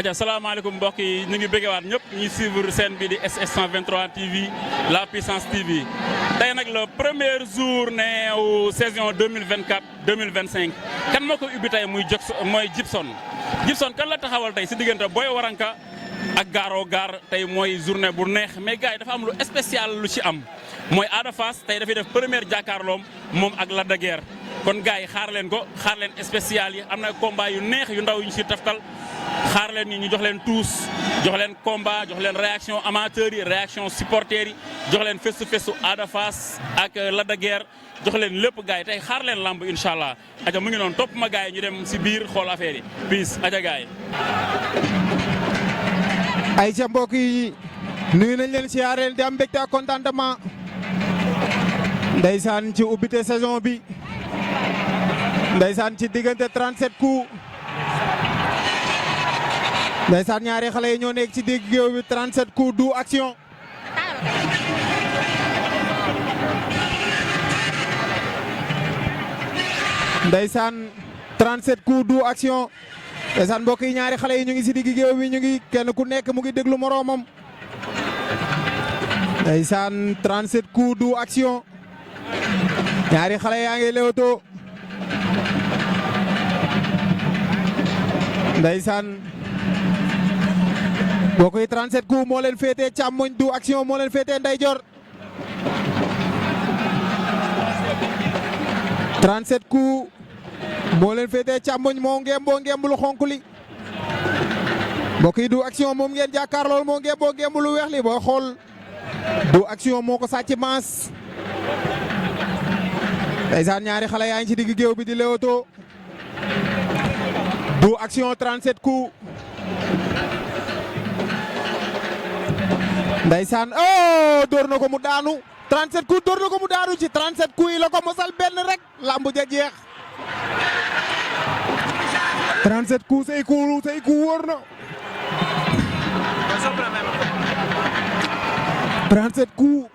aja salaamaaleykum mbokk yi ñu ngi bëggewaat ñëpp ñuy suivre scène bi di SS 123 TV la puissance TV tey nag le premier journée wu saison 2024 2025 kan moo ko ubbi tey mooy Djibson kan la taxawal tey si diggante Boy Waranka ak Garo Gare tey mooy journée bu neex mais gars yi dafa am lu spécial lu ci am mooy Ada Fass tey dafay def première jàkkaarloom moom ak Lac de Guiers kon gars yi xaar leen spécial yi am na combat yu neex yu ndaw yu ñu si taftal xaar leen ni ñu jox leen tous jox leen combat jox leen réaction amateurs yi réaction supporters yi jox leen face to face Ada Fass ak Lac de Guiers jox leen lépp gars yi tey xaar leen lamb incha allah aja mu ngi noonu topp ma gars yi ñu dem si biir xool affaire yi peace aja gars yi. ay ca mbokk yi nuyu nañ leen siyaareel di am mbégte ak contentement ndeysaan ci ubbite saison bi ndeysaan ci diggante 37 coups ndeysaan ñaari xale yi ñoo nekk ci digg géew bi 37 coups du action ndeysaan 37 coups du action ndeysaan mbokk yi ñaari xale yi ñu ngi ci digg géew bi ñu ngi kenn ku nekk mu ngi déglu moroomam ndeysaan 37 coups du action ñaari xale yaa ngi leewtoo ndeysaan mbokk yi 37 coups moo leen féetee càmmoñ du action moo leen féetee ndeyjoor 37 coups moo leen féetee càmmoñ moo ngemb lu xonk li mbokk yi du action moom ngeen jàkkaar lool moo ngemb lu weex li boo xool du action moo ko sàcc maas ndeysaan ñaari xale yaa ngi ci digg géew bi di leewtoo du action 37 coups ndeysaan oh door na ko mu daanu 37 coups door na ko mu daanu ci 37 coups yi la ko mosal benn rek lamb ja jeex 37 coups say coups wóor na 37 coups